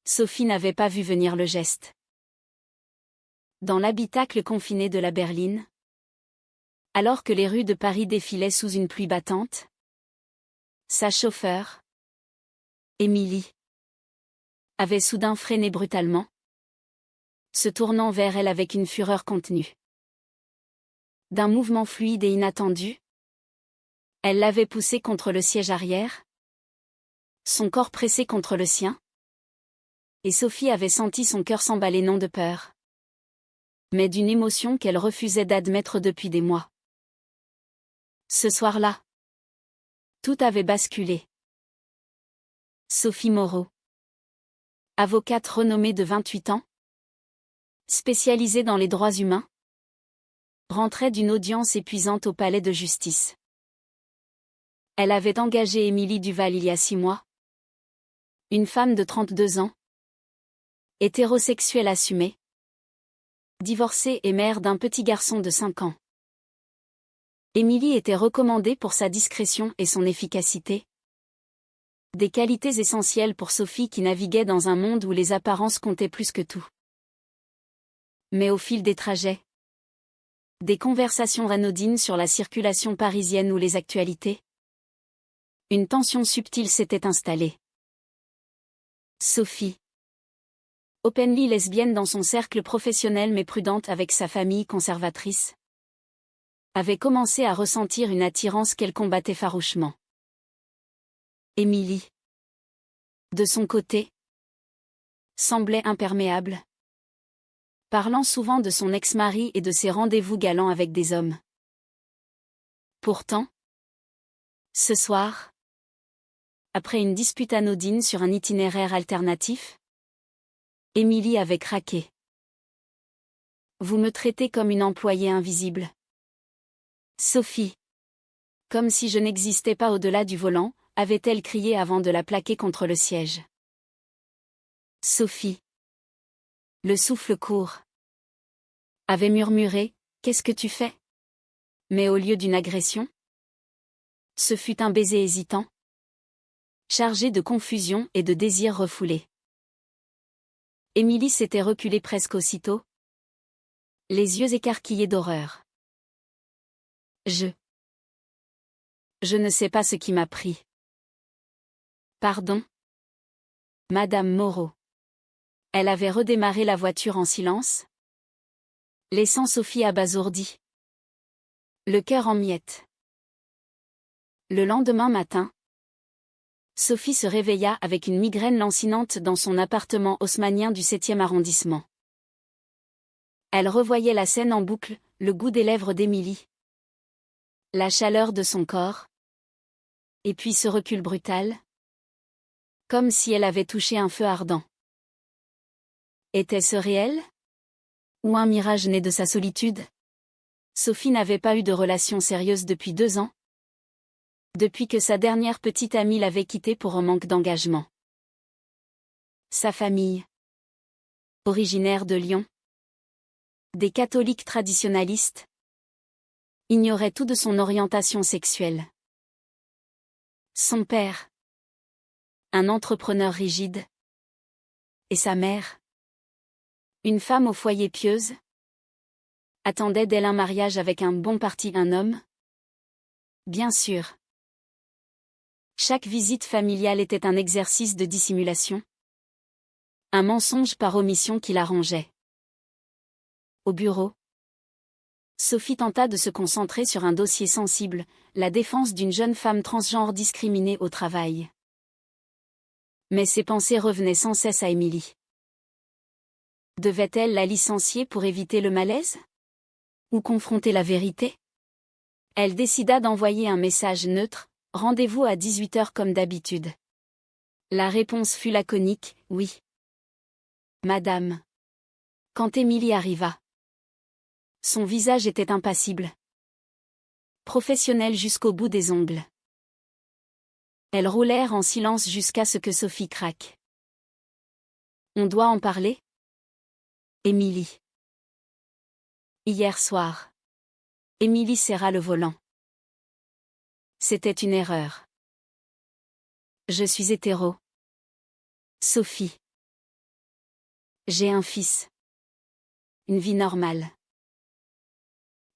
Sophie n'avait pas vu venir le geste. Dans l'habitacle confiné de la berline, alors que les rues de Paris défilaient sous une pluie battante, sa chauffeur, Émilie, avait soudain freiné brutalement, se tournant vers elle avec une fureur contenue. D'un mouvement fluide et inattendu, elle l'avait poussé contre le siège arrière, son corps pressé contre le sien, et Sophie avait senti son cœur s'emballer non de peur, mais d'une émotion qu'elle refusait d'admettre depuis des mois. Ce soir-là, tout avait basculé. Sophie Moreau, avocate renommée de 28 ans, spécialisée dans les droits humains, rentrait d'une audience épuisante au palais de justice. Elle avait engagé Émilie Duval il y a 6 mois. Une femme de 32 ans, hétérosexuelle assumée, divorcée et mère d'un petit garçon de 5 ans. Émilie était recommandée pour sa discrétion et son efficacité. Des qualités essentielles pour Sophie qui naviguait dans un monde où les apparences comptaient plus que tout. Mais au fil des trajets, des conversations anodines sur la circulation parisienne ou les actualités, une tension subtile s'était installée. Sophie, openly lesbienne dans son cercle professionnel mais prudente avec sa famille conservatrice, avait commencé à ressentir une attirance qu'elle combattait farouchement. Émilie, de son côté, semblait imperméable, parlant souvent de son ex-mari et de ses rendez-vous galants avec des hommes. Pourtant, ce soir, après une dispute anodine sur un itinéraire alternatif, Émilie avait craqué. « Vous me traitez comme une employée invisible. Sophie. Comme si je n'existais pas au-delà du volant, avait-elle crié avant de la plaquer contre le siège. Sophie. Le souffle court. Avait murmuré, « Qu'est-ce que tu fais ?» Mais au lieu d'une agression, ce fut un baiser hésitant, chargé de confusion et de désirs refoulés. Émilie s'était reculée presque aussitôt, les yeux écarquillés d'horreur. Je ne sais pas ce qui m'a pris. Pardon ? Madame Moreau. Elle avait redémarré la voiture en silence, laissant Sophie abasourdie, le cœur en miettes. Le lendemain matin, Sophie se réveilla avec une migraine lancinante dans son appartement haussmannien du 7e arrondissement. Elle revoyait la scène en boucle, le goût des lèvres d'Émilie, la chaleur de son corps, et puis ce recul brutal, comme si elle avait touché un feu ardent. Était-ce réel ? Ou un mirage né de sa solitude ? Sophie n'avait pas eu de relation sérieuse depuis 2 ans, depuis que sa dernière petite amie l'avait quittée pour un manque d'engagement. Sa famille, originaire de Lyon, des catholiques traditionalistes, ignorait tout de son orientation sexuelle. Son père, un entrepreneur rigide, et sa mère, une femme au foyer pieuse, attendait d'elle un mariage avec un bon parti, un homme. Bien sûr. Chaque visite familiale était un exercice de dissimulation, un mensonge par omission qui l'arrangeait. Au bureau, Sophie tenta de se concentrer sur un dossier sensible, la défense d'une jeune femme transgenre discriminée au travail. Mais ses pensées revenaient sans cesse à Émilie. Devait-elle la licencier pour éviter le malaise ? Ou confronter la vérité ? Elle décida d'envoyer un message neutre, « Rendez-vous à 18h comme d'habitude. » La réponse fut laconique, « Oui. » Madame. Quand Émilie arriva, son visage était impassible, professionnel jusqu'au bout des ongles. Elles roulèrent en silence jusqu'à ce que Sophie craque. « On doit en parler ? » Émilie. Hier soir. Émilie serra le volant. C'était une erreur. Je suis hétéro. Sophie. J'ai un fils. Une vie normale.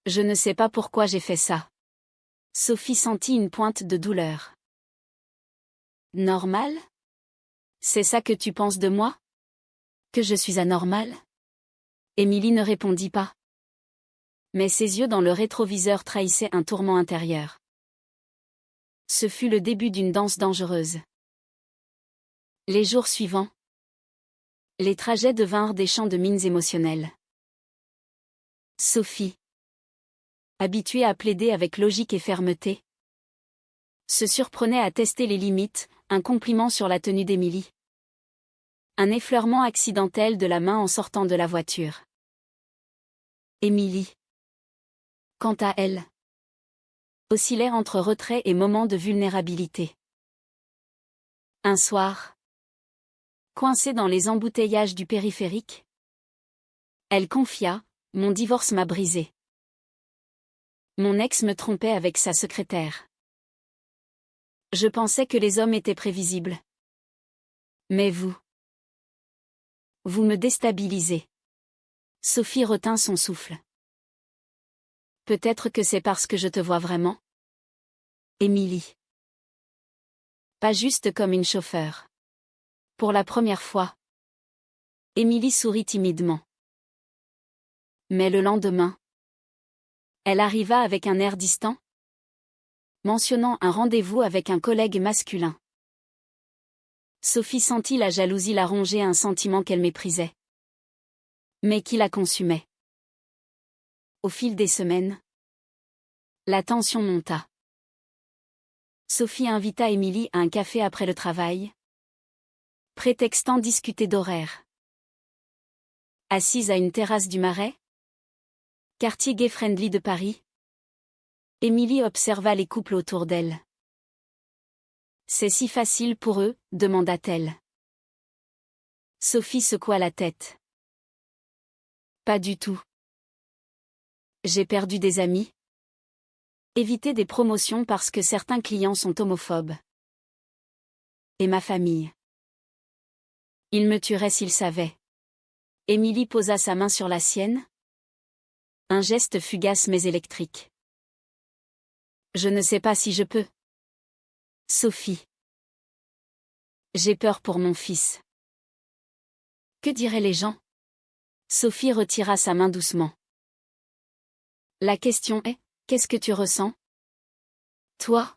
Je ne sais pas pourquoi j'ai fait ça. Sophie sentit une pointe de douleur. Normal? C'est ça que tu penses de moi? Que je suis anormale? Émilie ne répondit pas. Mais ses yeux dans le rétroviseur trahissaient un tourment intérieur. Ce fut le début d'une danse dangereuse. Les jours suivants, les trajets devinrent des champs de mines émotionnelles. Sophie, habituée à plaider avec logique et fermeté, se surprenait à tester les limites, un compliment sur la tenue d'Émilie. Un effleurement accidentel de la main en sortant de la voiture. Émilie, quant à elle, oscillait entre retrait et moments de vulnérabilité. Un soir, coincée dans les embouteillages du périphérique, elle confia: « Mon divorce m'a brisée. Mon ex me trompait avec sa secrétaire. Je pensais que les hommes étaient prévisibles. Mais vous me déstabilisez. » Sophie retint son souffle. Peut-être que c'est parce que je te vois vraiment. Émilie. Pas juste comme une chauffeur. Pour la première fois, Émilie sourit timidement. Mais le lendemain, elle arriva avec un air distant, mentionnant un rendez-vous avec un collègue masculin. Sophie sentit la jalousie la ronger, un sentiment qu'elle méprisait, mais qui la consumait. Au fil des semaines, la tension monta. Sophie invita Émilie à un café après le travail, prétextant discuter d'horaires. Assise à une terrasse du Marais, quartier gay-friendly de Paris, Émilie observa les couples autour d'elle. « C'est si facile pour eux ?» demanda-t-elle. Sophie secoua la tête. « Pas du tout. J'ai perdu des amis. Évité des promotions parce que certains clients sont homophobes. Et ma famille. Ils me tueraient s'ils savaient. » Émilie posa sa main sur la sienne. Un geste fugace mais électrique. « Je ne sais pas si je peux. Sophie. J'ai peur pour mon fils. » Que diraient les gens? Sophie retira sa main doucement. La question est, qu'est-ce que tu ressens? Toi?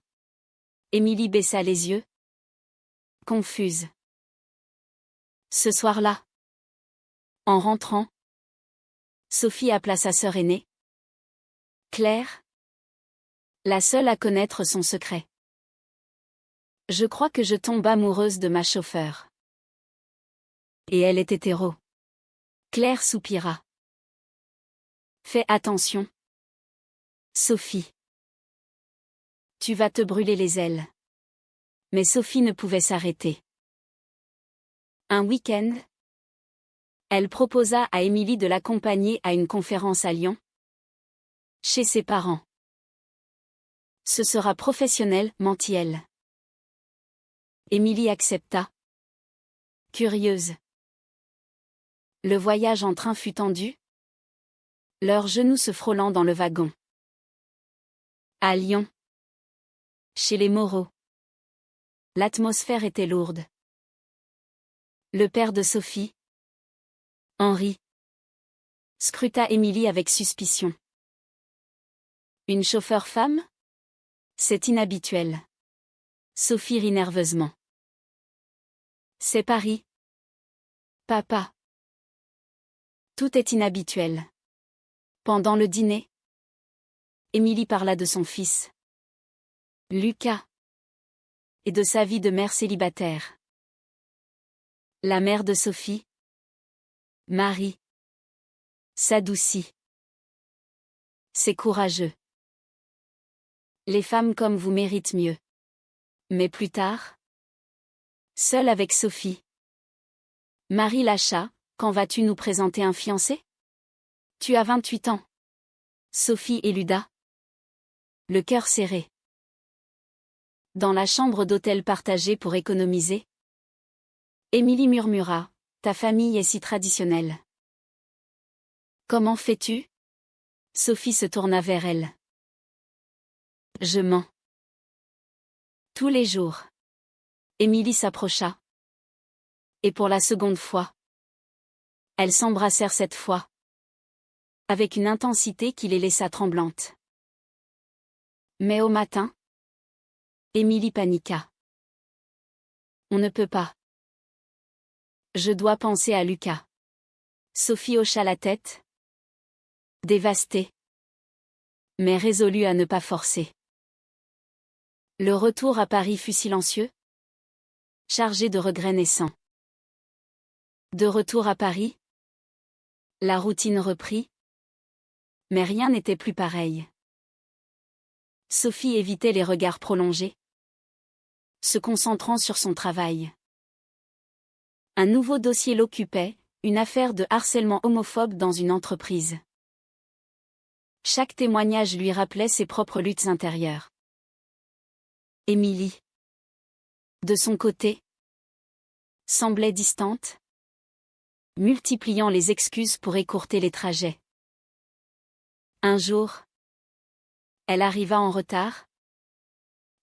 Émilie baissa les yeux, confuse. Ce soir-là, en rentrant, Sophie appela sa sœur aînée, Claire, la seule à connaître son secret. Je crois que je tombe amoureuse de ma chauffeur. Et elle est hétéro. Claire soupira. Fais attention. Sophie. Tu vas te brûler les ailes. Mais Sophie ne pouvait s'arrêter. Un week-end, elle proposa à Émilie de l'accompagner à une conférence à Lyon, chez ses parents. Ce sera professionnel, mentit-elle. Émilie accepta. Curieuse. Le voyage en train fut tendu, leurs genoux se frôlant dans le wagon. À Lyon, chez les Moreau, l'atmosphère était lourde. Le père de Sophie, Henri, scruta Émilie avec suspicion. Une chauffeur femme? C'est inhabituel. Sophie rit nerveusement. C'est Paris. Papa. Tout est inhabituel. Pendant le dîner, Émilie parla de son fils, Lucas, et de sa vie de mère célibataire. La mère de Sophie, Marie, s'adoucit. C'est courageux. Les femmes comme vous méritent mieux. Mais plus tard, seule avec Sophie, Marie lâcha. Quand vas-tu nous présenter un fiancé? Tu as 28 ans. Sophie éluda, le cœur serré. Dans la chambre d'hôtel partagée pour économiser, Émilie murmura, ta famille est si traditionnelle. Comment fais-tu? Sophie se tourna vers elle. Je mens. Tous les jours. Émilie s'approcha. Et pour la seconde fois. Elles s'embrassèrent cette fois. Avec une intensité qui les laissa tremblantes. Mais au matin, Émilie paniqua. On ne peut pas. Je dois penser à Lucas. Sophie hocha la tête. Dévastée. Mais résolue à ne pas forcer. Le retour à Paris fut silencieux. Chargé de regrets naissants. De retour à Paris. La routine reprit. Mais rien n'était plus pareil. Sophie évitait les regards prolongés. Se concentrant sur son travail. Un nouveau dossier l'occupait, une affaire de harcèlement homophobe dans une entreprise. Chaque témoignage lui rappelait ses propres luttes intérieures. Émilie, de son côté, semblait distante, multipliant les excuses pour écourter les trajets. Un jour, elle arriva en retard,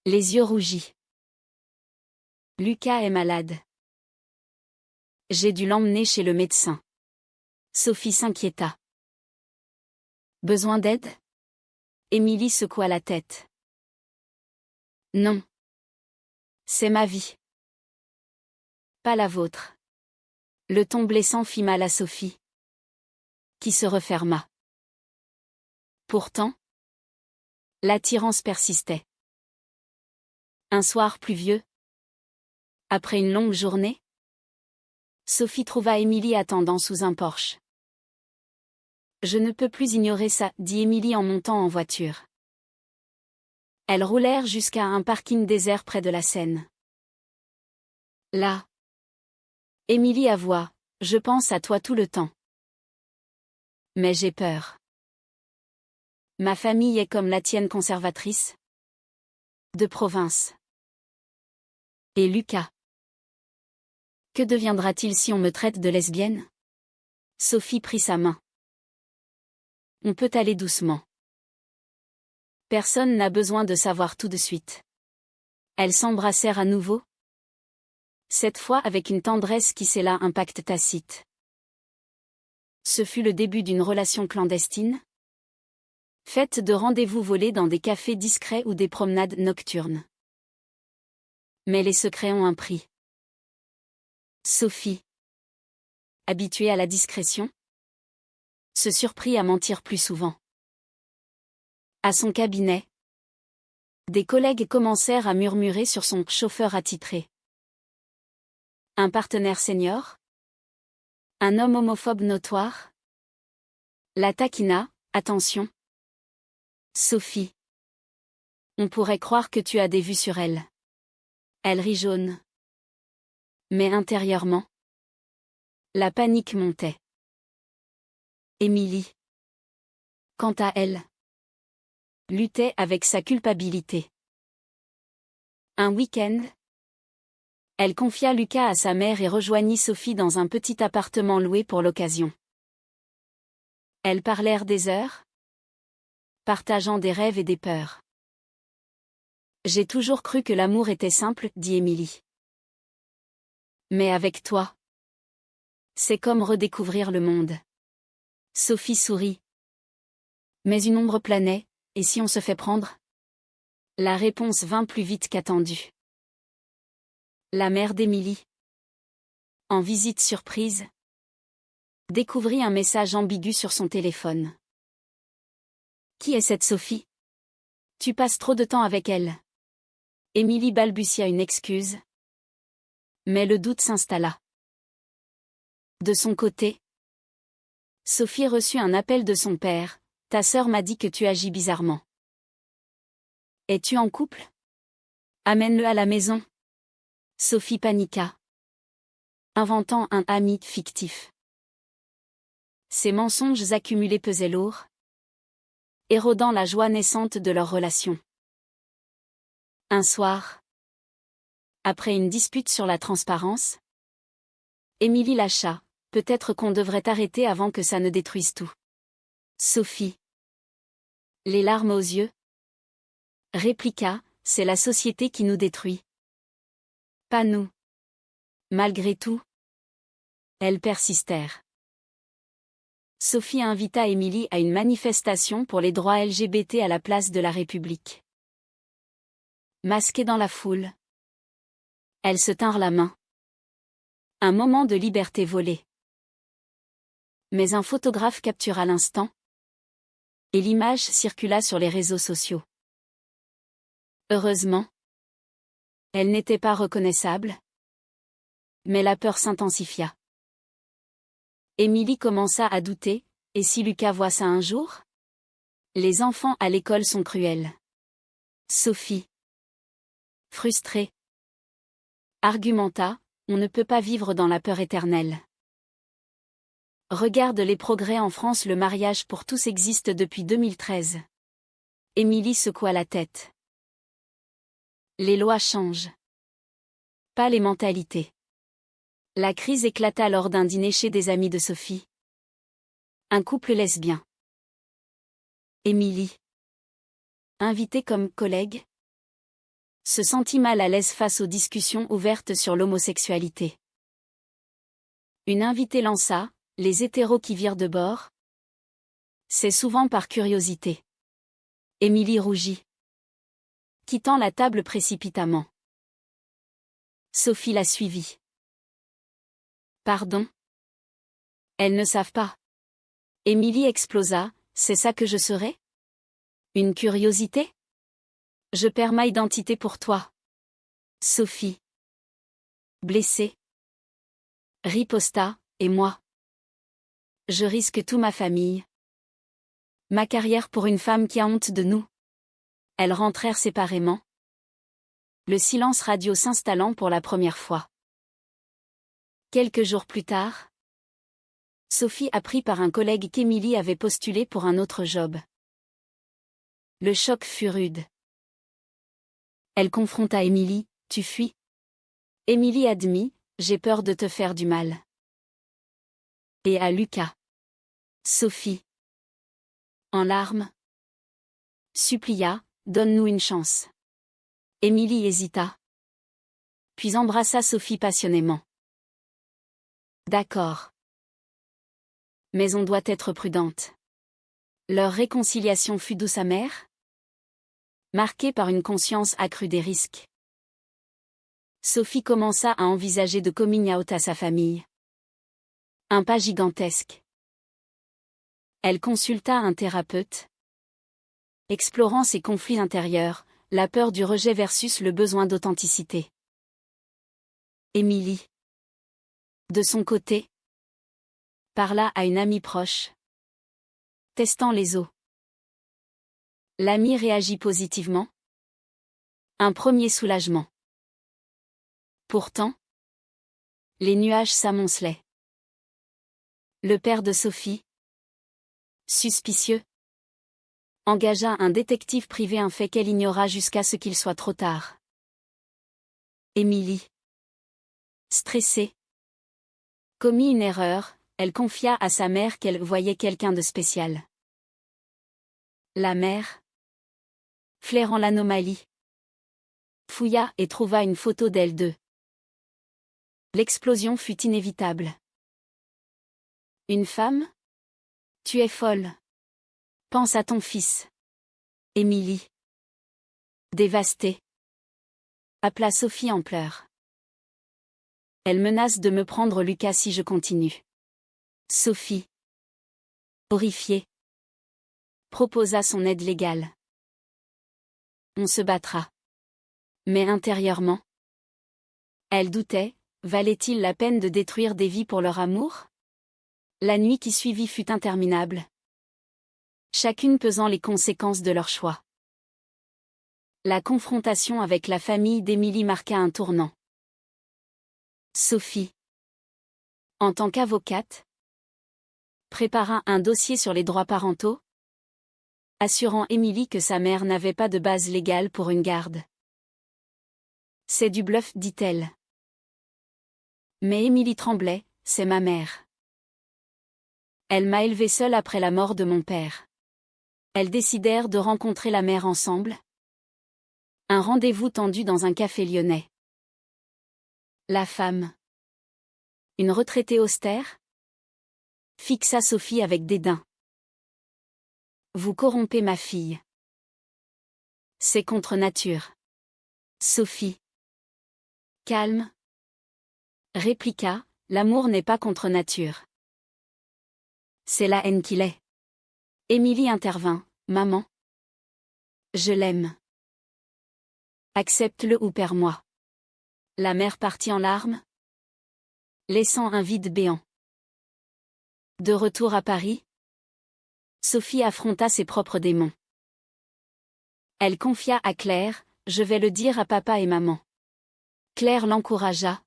les yeux rougis. Lucas est malade. J'ai dû l'emmener chez le médecin. Sophie s'inquiéta. Besoin d'aide? Émilie secoua la tête. Non. C'est ma vie. Pas la vôtre. Le ton blessant fit mal à Sophie. Qui se referma. Pourtant, l'attirance persistait. Un soir pluvieux. Après une longue journée, Sophie trouva Émilie attendant sous un porche. Je ne peux plus ignorer ça, dit Émilie en montant en voiture. Elles roulèrent jusqu'à un parking désert près de la Seine. Là. Émilie avoua, je pense à toi tout le temps. Mais j'ai peur. Ma famille est comme la tienne conservatrice. De province. Et Lucas. Que deviendra-t-il si on me traite de lesbienne? Sophie prit sa main. On peut aller doucement. Personne n'a besoin de savoir tout de suite. Elles s'embrassèrent à nouveau. Cette fois avec une tendresse qui scella un pacte tacite. Ce fut le début d'une relation clandestine. Faite de rendez-vous volés dans des cafés discrets ou des promenades nocturnes. Mais les secrets ont un prix. Sophie, habituée à la discrétion, se surprit à mentir plus souvent. À son cabinet, des collègues commencèrent à murmurer sur son chauffeur attitré. Un partenaire senior? Un homme homophobe notoire? La taquina, attention. Sophie. On pourrait croire que tu as des vues sur elle. Elle rit jaune. Mais intérieurement, la panique montait. Émilie, quant à elle, luttait avec sa culpabilité. Un week-end, elle confia Lucas à sa mère et rejoignit Sophie dans un petit appartement loué pour l'occasion. Elles parlèrent des heures, partageant des rêves et des peurs. J'ai toujours cru que l'amour était simple, dit Émilie. Mais avec toi, c'est comme redécouvrir le monde. Sophie sourit. Mais une ombre planait, et si on se fait prendre? La réponse vint plus vite qu'attendue. La mère d'Émilie, en visite surprise, découvrit un message ambigu sur son téléphone. Qui est cette Sophie? Tu passes trop de temps avec elle. Émilie balbutia une excuse. Mais le doute s'installa. De son côté, Sophie reçut un appel de son père. Ta sœur m'a dit que tu agis bizarrement. Es-tu en couple? Amène-le à la maison. Sophie paniqua, inventant un ami fictif. Ces mensonges accumulés pesaient lourd, érodant la joie naissante de leur relation. Un soir, après une dispute sur la transparence, Émilie lâcha. Peut-être qu'on devrait arrêter avant que ça ne détruise tout. Sophie. Les larmes aux yeux. Répliqua, c'est la société qui nous détruit. Pas nous. Malgré tout. Elles persistèrent. Sophie invita Émilie à une manifestation pour les droits LGBT à la place de la République. Masquée dans la foule. Elles se tinrent la main. Un moment de liberté volée. Mais un photographe captura l'instant. Et l'image circula sur les réseaux sociaux. Heureusement. Elle n'était pas reconnaissable. Mais la peur s'intensifia. Émilie commença à douter, et si Lucas voit ça un jour? Les enfants à l'école sont cruels. Sophie. Frustrée. Argumenta, on ne peut pas vivre dans la peur éternelle. Regarde les progrès en France, le mariage pour tous existe depuis 2013. Émilie secoua la tête. Les lois changent. Pas les mentalités. La crise éclata lors d'un dîner chez des amis de Sophie. Un couple lesbien. Émilie, invitée comme collègue, se sentit mal à l'aise face aux discussions ouvertes sur l'homosexualité. Une invitée lança, les hétéros qui virent de bord. C'est souvent par curiosité. Émilie rougit, quittant la table précipitamment. Sophie la suivit. Pardon? Elles ne savent pas. Émilie explosa, c'est ça que je serais? Une curiosité? Je perds ma identité pour toi. Sophie. Blessée. Riposta, et moi? Je risque tout, ma famille. Ma carrière pour une femme qui a honte de nous. Elles rentrèrent séparément. Le silence radio s'installant pour la première fois. Quelques jours plus tard, Sophie apprit par un collègue qu'Émilie avait postulé pour un autre job. Le choc fut rude. Elle confronta Émilie, tu fuis? Émilie admit, j'ai peur de te faire du mal. Et à Lucas. Sophie. En larmes. Supplia, donne-nous une chance. Émilie hésita. Puis embrassa Sophie passionnément. D'accord. Mais on doit être prudente. Leur réconciliation fut douce amère, marquée par une conscience accrue des risques. Sophie commença à envisager de coming out à sa famille. Un pas gigantesque. Elle consulta un thérapeute, explorant ses conflits intérieurs, la peur du rejet versus le besoin d'authenticité. Émilie, de son côté, parla à une amie proche, testant les os. L'amie réagit positivement. Un premier soulagement. Pourtant, les nuages s'amoncelaient. Le père de Sophie, suspicieux, engagea un détective privé, un fait qu'elle ignora jusqu'à ce qu'il soit trop tard. Émilie, stressée, commis une erreur, elle confia à sa mère qu'elle voyait quelqu'un de spécial. La mère, flairant l'anomalie, fouilla et trouva une photo d'elle deux. L'explosion fut inévitable. Une femme? Tu es folle. Pense à ton fils. Émilie, dévastée, appela Sophie en pleurs. Elle menace de me prendre Lucas si je continue. Sophie, horrifiée, proposa son aide légale. On se battra. Mais intérieurement, elle doutait, valait-il la peine de détruire des vies pour leur amour? La nuit qui suivit fut interminable. Chacune pesant les conséquences de leur choix. La confrontation avec la famille d'Émilie marqua un tournant. Sophie, en tant qu'avocate, prépara un dossier sur les droits parentaux, assurant Émilie que sa mère n'avait pas de base légale pour une garde. C'est du bluff, dit-elle. Mais Émilie tremblait, c'est ma mère. Elle m'a élevée seule après la mort de mon père. Elles décidèrent de rencontrer la mère ensemble. Un rendez-vous tendu dans un café lyonnais. La femme, une retraitée austère, fixa Sophie avec dédain. Vous corrompez ma fille. C'est contre nature. Sophie. Calme. Répliqua, l'amour n'est pas contre nature. C'est la haine qui l'est. Émilie intervint, maman. Je l'aime. Accepte-le ou perds-moi. La mère partit en larmes, laissant un vide béant. De retour à Paris, Sophie affronta ses propres démons. Elle confia à Claire, je vais le dire à papa et maman. Claire l'encouragea.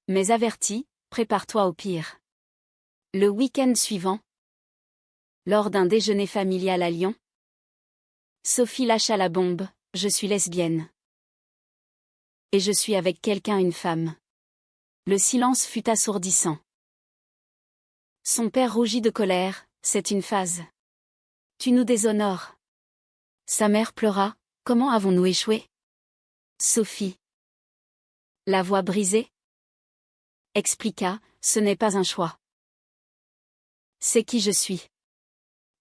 Mais avertit, prépare-toi au pire. Le week-end suivant, lors d'un déjeuner familial à Lyon, Sophie lâcha la bombe, je suis lesbienne. Et je suis avec quelqu'un, une femme. Le silence fut assourdissant. Son père rougit de colère, c'est une phase. Tu nous déshonores. Sa mère pleura, comment avons-nous échoué? Sophie. La voix brisée. Expliqua, ce n'est pas un choix. C'est qui je suis.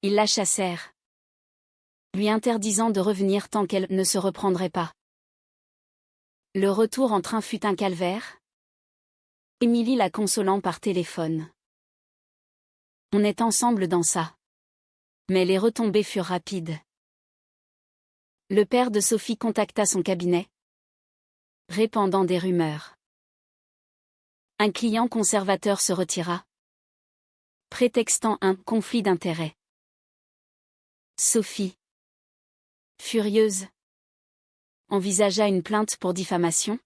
Ils la chassèrent, lui interdisant de revenir tant qu'elle ne se reprendrait pas. Le retour en train fut un calvaire. Émilie la consolant par téléphone. On est ensemble dans ça. Mais les retombées furent rapides. Le père de Sophie contacta son cabinet, répandant des rumeurs. Un client conservateur se retira, prétextant un conflit d'intérêts. Sophie, furieuse, envisagea une plainte pour diffamation,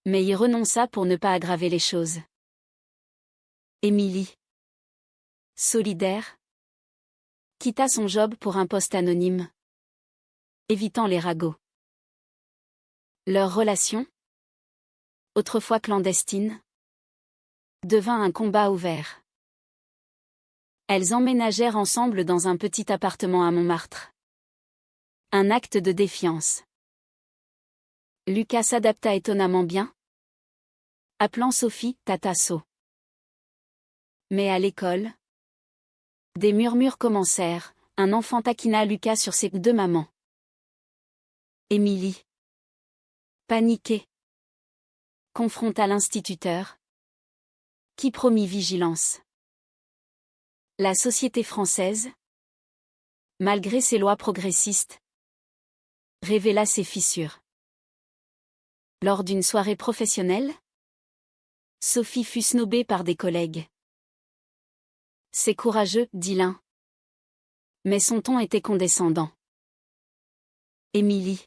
mais y renonça pour ne pas aggraver les choses. Émilie, solidaire, quitta son job pour un poste anonyme, évitant les ragots. Leur relation, autrefois clandestine, devint un combat ouvert. Elles emménagèrent ensemble dans un petit appartement à Montmartre. Un acte de défiance. Lucas s'adapta étonnamment bien, appelant Sophie Tatasso. Mais à l'école, des murmures commencèrent, un enfant taquina Lucas sur ses deux mamans. Émilie, paniquée, confronta l'instituteur, qui promit vigilance. La société française, malgré ses lois progressistes, révéla ses fissures. Lors d'une soirée professionnelle, Sophie fut snobée par des collègues. C'est courageux, dit l'un. Mais son ton était condescendant. Émilie,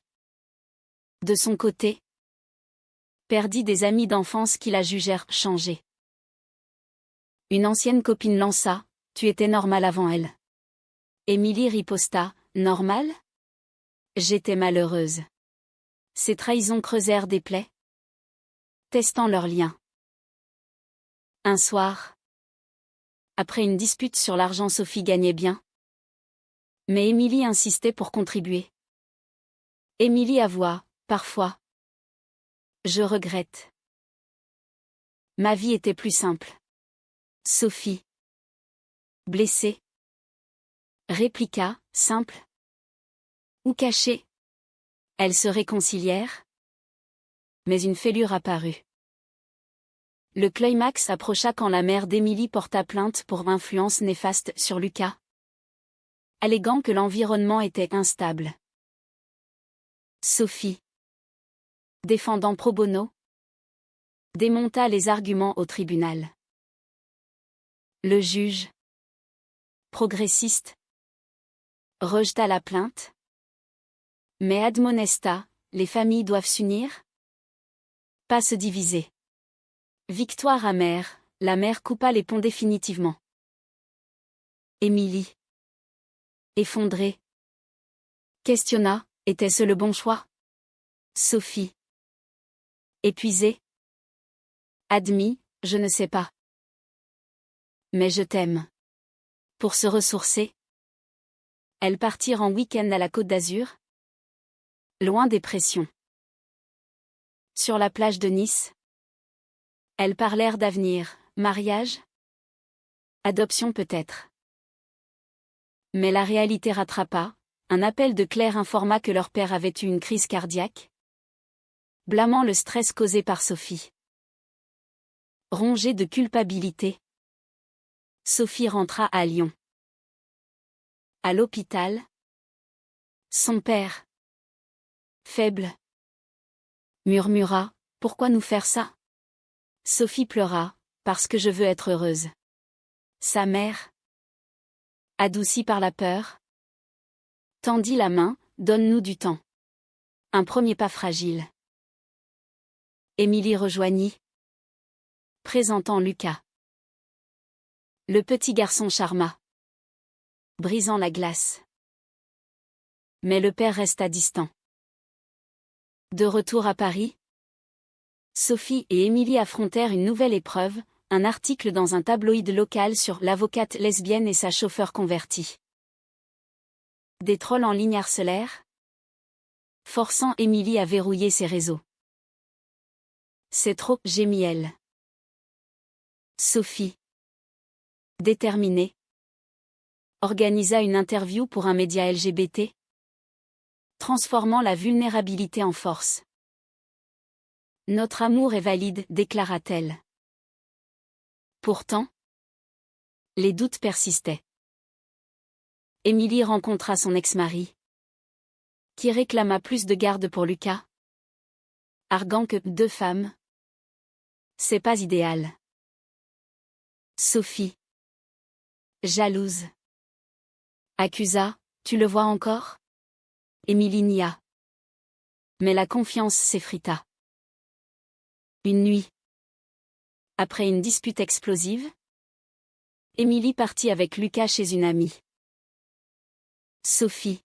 de son côté, perdit des amis d'enfance qui la jugèrent changée. Une ancienne copine lança, tu étais normale avant elle. Émilie riposta, normale? J'étais malheureuse. Ces trahisons creusèrent des plaies, testant leurs liens. Un soir, après une dispute sur l'argent, Sophie gagnait bien. Mais Émilie insistait pour contribuer. Émilie avoua, parfois. Je regrette. Ma vie était plus simple. Sophie, blessée, répliqua, simple ou cachée. Elles se réconcilièrent, mais une fêlure apparut. Le climax approcha quand la mère d'Émilie porta plainte pour influence néfaste sur Lucas, alléguant que l'environnement était instable. Sophie, défendant pro bono, démonta les arguments au tribunal. Le juge, progressiste, rejeta la plainte, mais admonesta, les familles doivent s'unir, pas se diviser. Victoire amère, la mère coupa les ponts définitivement. Émilie, effondrée, questionna, était-ce le bon choix? Sophie, épuisée, admis, je ne sais pas. Mais je t'aime. Pour se ressourcer, elles partirent en week-end à la Côte d'Azur, loin des pressions. Sur la plage de Nice, elles parlèrent d'avenir, mariage, adoption peut-être. Mais la réalité rattrapa, un appel de Claire informa que leur père avait eu une crise cardiaque, blâmant le stress causé par Sophie. Rongée de culpabilité, Sophie rentra à Lyon. À l'hôpital, son père, faible, murmura, « Pourquoi nous faire ça ?» Sophie pleura, « Parce que je veux être heureuse. » Sa mère, adoucie par la peur, tendit la main, « Donne-nous du temps. » Un premier pas fragile. Émilie rejoignit, présentant Lucas. Le petit garçon charma, brisant la glace. Mais le père resta distant. De retour à Paris, Sophie et Émilie affrontèrent une nouvelle épreuve, un article dans un tabloïd local sur l'avocate lesbienne et sa chauffeur converti. Des trolls en ligne harcelèrent, forçant Émilie à verrouiller ses réseaux. C'est trop, gémit elle. Sophie, déterminée, organisa une interview pour un média LGBT, transformant la vulnérabilité en force. Notre amour est valide, déclara-t-elle. Pourtant, les doutes persistaient. Émilie rencontra son ex-mari, qui réclama plus de garde pour Lucas, arguant que 2 femmes, c'est pas idéal. Sophie, jalouse, accusa, tu le vois encore ? Émilie nia. Mais la confiance s'effrita. Une nuit, après une dispute explosive, Émilie partit avec Lucas chez une amie. Sophie,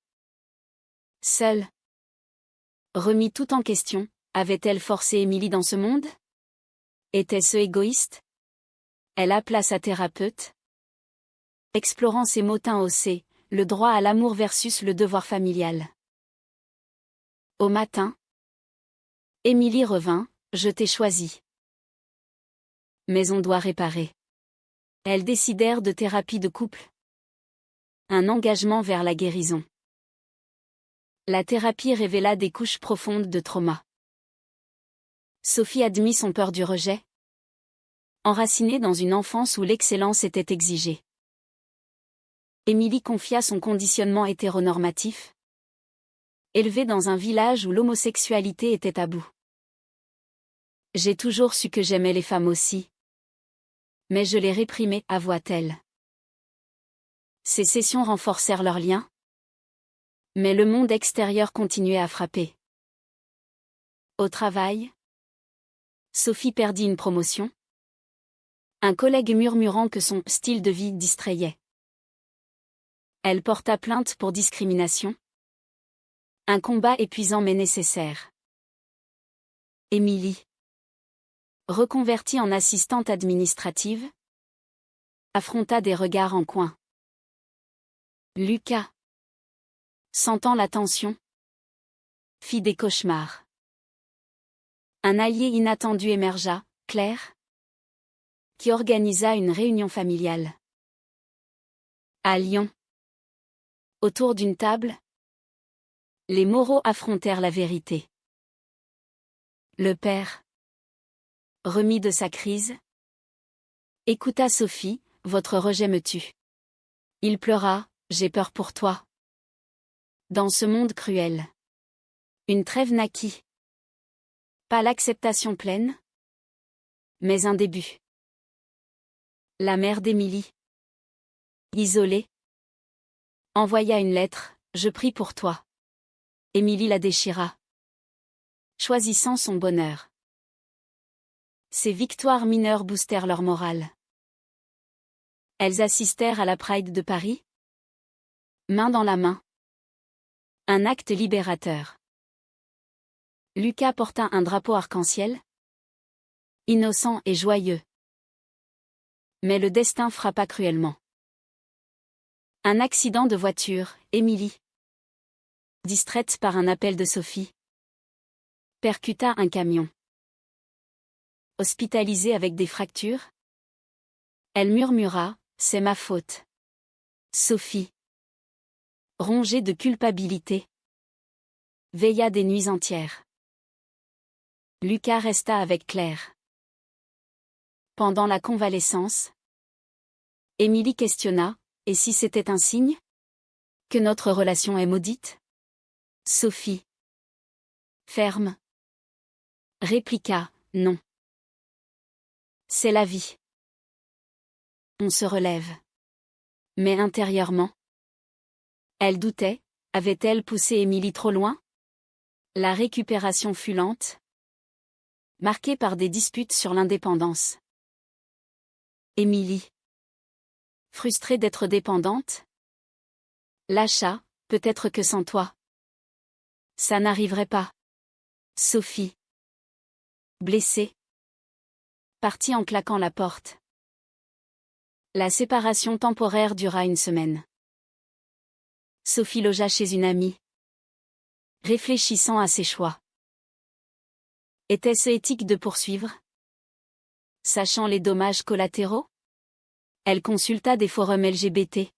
seule, remit tout en question, avait-elle forcé Émilie dans ce monde ? Était-ce égoïste ? Elle appela sa thérapeute, explorant ses motins haussés, le droit à l'amour versus le devoir familial. Au matin, Émilie revint, je t'ai choisi. Mais on doit réparer. Elles décidèrent de thérapie de couple. Un engagement vers la guérison. La thérapie révéla des couches profondes de trauma. Sophie admit son peur du rejet, enracinée dans une enfance où l'excellence était exigée. Émilie confia son conditionnement hétéronormatif, élevée dans un village où l'homosexualité était tabou. J'ai toujours su que j'aimais les femmes aussi. Mais je les réprimais, avoua-t-elle. Ces sessions renforcèrent leurs liens. Mais le monde extérieur continuait à frapper. Au travail, Sophie perdit une promotion. Un collègue murmurant que son style de vie distrayait. Elle porta plainte pour discrimination. Un combat épuisant mais nécessaire. Émilie, reconvertie en assistante administrative, affronta des regards en coin. Lucas, sentant la tension, fit des cauchemars. Un allié inattendu émergea, Claire, qui organisa une réunion familiale. À Lyon, autour d'une table, les Moreau affrontèrent la vérité. Le père, remis de sa crise, écouta Sophie, votre rejet me tue. Il pleura, j'ai peur pour toi. Dans ce monde cruel, une trêve naquit. Pas l'acceptation pleine, mais un début. La mère d'Émilie, isolée, envoya une lettre, je prie pour toi. Émilie la déchira, choisissant son bonheur. Ces victoires mineures boostèrent leur morale. Elles assistèrent à la Pride de Paris, main dans la main. Un acte libérateur. Lucas porta un drapeau arc-en-ciel, innocent et joyeux. Mais le destin frappa cruellement. Un accident de voiture, Émilie, distraite par un appel de Sophie, percuta un camion. Hospitalisée avec des fractures, elle murmura, « C'est ma faute. » Sophie, rongée de culpabilité, veilla des nuits entières. Lucas resta avec Claire. Pendant la convalescence, Émilie questionna, « Et si c'était un signe? Que notre relation est maudite? » Sophie, ferme, répliqua, « Non. C'est la vie. On se relève. » Mais intérieurement, elle doutait, avait-elle poussé Émilie trop loin? La récupération fut lente, marquée par des disputes sur l'indépendance. Émilie, frustrée d'être dépendante, lâcha, « Peut-être que sans toi, ça n'arriverait pas. » Sophie, blessée, partit en claquant la porte. La séparation temporaire dura une semaine. Sophie logea chez une amie, réfléchissant à ses choix. Était-ce éthique de poursuivre? Sachant les dommages collatéraux? Elle consulta des forums LGBT.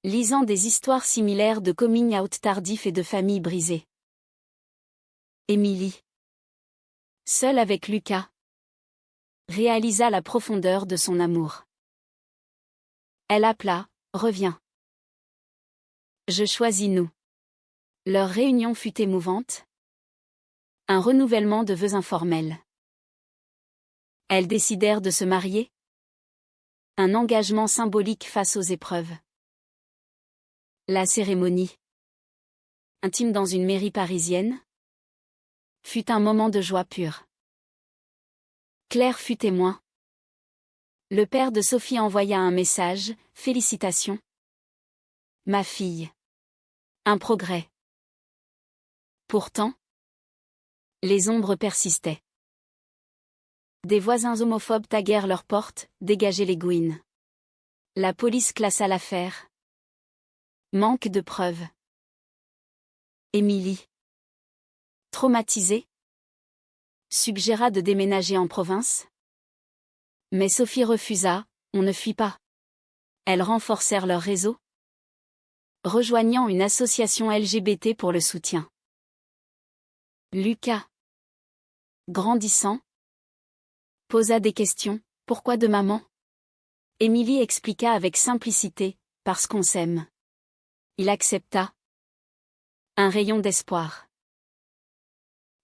Lisant des histoires similaires de coming out tardif et de familles brisées. Émilie, seule avec Lucas, réalisa la profondeur de son amour. Elle appela, « Reviens. Je choisis nous. » Leur réunion fut émouvante. Un renouvellement de vœux informels. Elles décidèrent de se marier. Un engagement symbolique face aux épreuves. La cérémonie, intime dans une mairie parisienne, fut un moment de joie pure. Claire fut témoin. Le père de Sophie envoya un message, « Félicitations. Ma fille. Un progrès. » Pourtant, les ombres persistaient. Des voisins homophobes taguèrent leurs portes, « Dégagez les gouines. » La police classa l'affaire. Manque de preuves. Émilie, traumatisée, suggéra de déménager en province. Mais Sophie refusa, « On ne fuit pas. » Elles renforcèrent leur réseau, rejoignant une association LGBT pour le soutien. Lucas, grandissant, posa des questions, « Pourquoi de maman ?» Émilie expliqua avec simplicité, « Parce qu'on s'aime. » Il accepta. Un rayon d'espoir.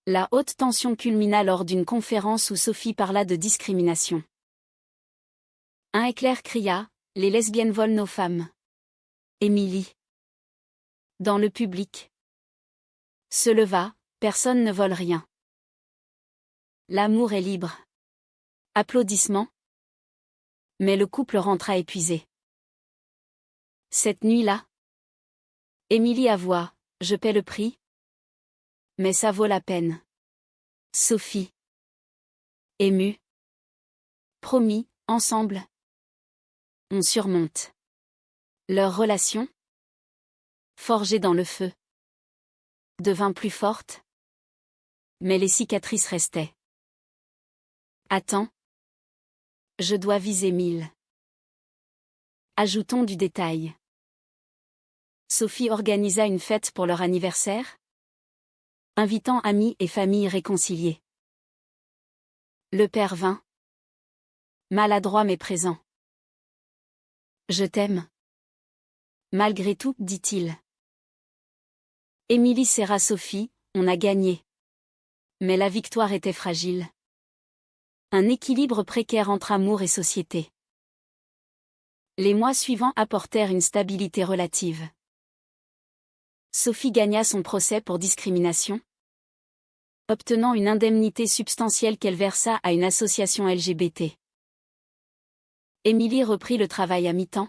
La haute tension culmina lors d'une conférence où Sophie parla de discrimination. Un éclair cria, « Les lesbiennes volent nos femmes. » Émilie, dans le public, se leva, « Personne ne vole rien. L'amour est libre. » Applaudissements. Mais le couple rentra épuisé. Cette nuit-là, Émilie avoua, « Je paie le prix. Mais ça vaut la peine. » Sophie, émue, promis, « Ensemble, on surmonte. » Leur relation, forgée dans le feu, devint plus forte. Mais les cicatrices restaient. Attends. Je dois viser 1000. Ajoutons du détail. Sophie organisa une fête pour leur anniversaire, invitant amis et familles réconciliés. Le père vint. Maladroit mais présent. « Je t'aime. » Malgré tout, dit-il. Émilie serra Sophie, « On a gagné. » Mais la victoire était fragile. Un équilibre précaire entre amour et société. Les mois suivants apportèrent une stabilité relative. Sophie gagna son procès pour discrimination, obtenant une indemnité substantielle qu'elle versa à une association LGBT. Émilie reprit le travail à mi-temps,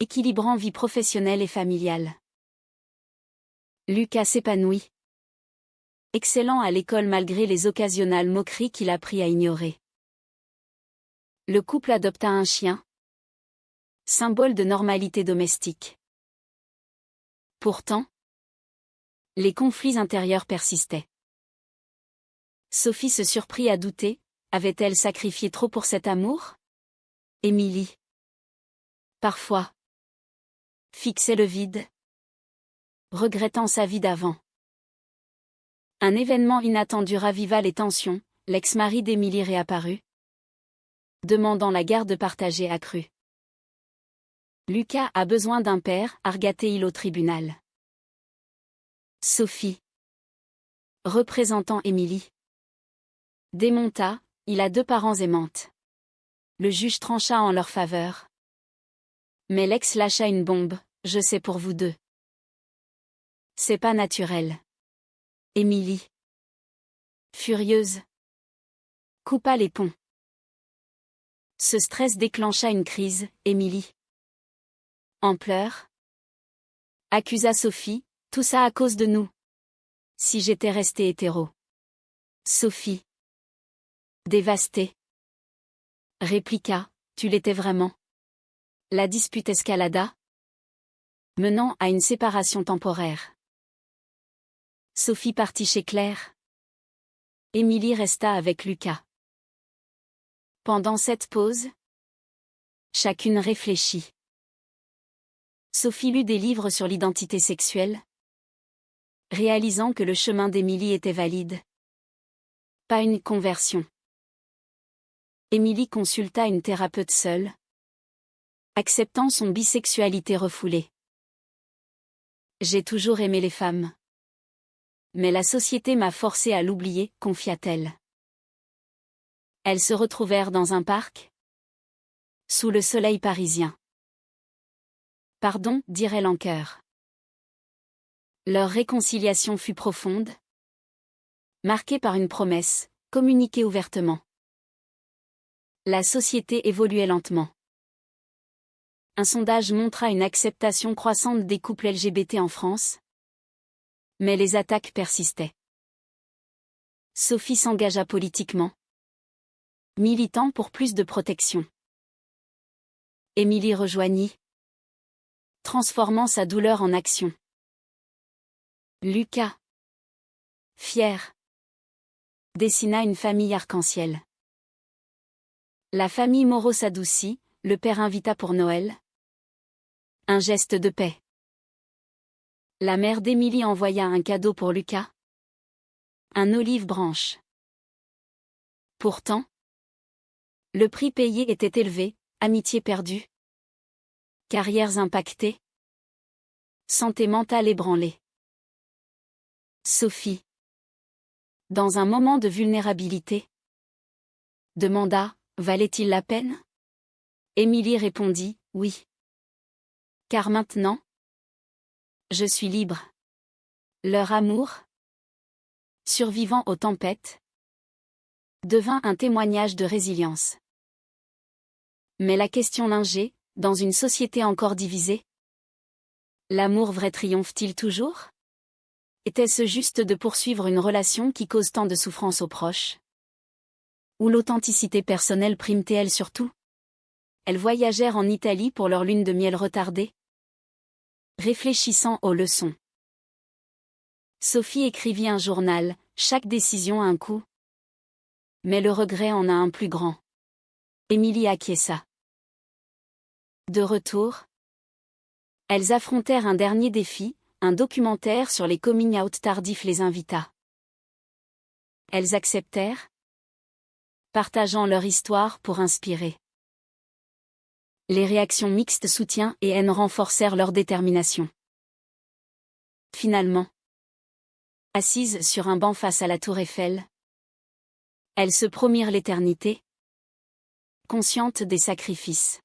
équilibrant vie professionnelle et familiale. Lucas s'épanouit, excellant à l'école malgré les occasionnelles moqueries qu'il apprit à ignorer. Le couple adopta un chien, symbole de normalité domestique. Pourtant, les conflits intérieurs persistaient. Sophie se surprit à douter, avait-elle sacrifié trop pour cet amour? Émilie, parfois, fixait le vide, regrettant sa vie d'avant. Un événement inattendu raviva les tensions, l'ex-mari d'Émilie réapparut, demandant la garde partagée accrue. Lucas a besoin d'un père, argatait-il au tribunal. Sophie, représentant Émilie, démonta, il a 2 parents aimantes. Le juge trancha en leur faveur. Mais l'ex lâcha une bombe, je sais pour vous deux. C'est pas naturel. Émilie, furieuse, coupa les ponts. Ce stress déclencha une crise, Émilie, en pleurs, accusa Sophie, tout ça à cause de nous. Si j'étais restée hétéro. Sophie, dévastée, répliqua, tu l'étais vraiment. La dispute escalada, menant à une séparation temporaire. Sophie partit chez Claire. Émilie resta avec Lucas. Pendant cette pause, chacune réfléchit. Sophie lut des livres sur l'identité sexuelle, réalisant que le chemin d'Émilie était valide. Pas une conversion. Émilie consulta une thérapeute seule, acceptant son bisexualité refoulée. J'ai toujours aimé les femmes. Mais la société m'a forcée à l'oublier, confia-t-elle. Elles se retrouvèrent dans un parc, sous le soleil parisien. Pardon, dirait en chœur. Leur réconciliation fut profonde, marquée par une promesse, communiquée ouvertement. La société évoluait lentement. Un sondage montra une acceptation croissante des couples LGBT en France. Mais les attaques persistaient. Sophie s'engagea politiquement, militant pour plus de protection. Émilie rejoignit, transformant sa douleur en action. Lucas, fier, dessina une famille arc-en-ciel. La famille Moreau s'adoucit, le père invita pour Noël. Un geste de paix. La mère d'Émilie envoya un cadeau pour Lucas. Un olive-branche. Pourtant, le prix payé était élevé, amitié perdue, carrières impactées, santé mentale ébranlée. Sophie, dans un moment de vulnérabilité, demanda, valait-il la peine? Émilie répondit, oui. Car maintenant, je suis libre. Leur amour, survivant aux tempêtes, devint un témoignage de résilience. Mais la question lingée, dans une société encore divisée, l'amour vrai triomphe-t-il toujours? Était-ce juste de poursuivre une relation qui cause tant de souffrance aux proches? Ou l'authenticité personnelle prime-t-elle surtout? Elles voyagèrent en Italie pour leur lune de miel retardée, réfléchissant aux leçons. Sophie écrivit un journal, chaque décision a un coût. Mais le regret en a un plus grand. Émilie acquiesça. De retour, elles affrontèrent un dernier défi, un documentaire sur les coming-out tardifs les invita. Elles acceptèrent, partageant leur histoire pour inspirer. Les réactions mixtes soutien et haine renforcèrent leur détermination. Finalement, assises sur un banc face à la tour Eiffel, elles se promirent l'éternité, conscientes des sacrifices.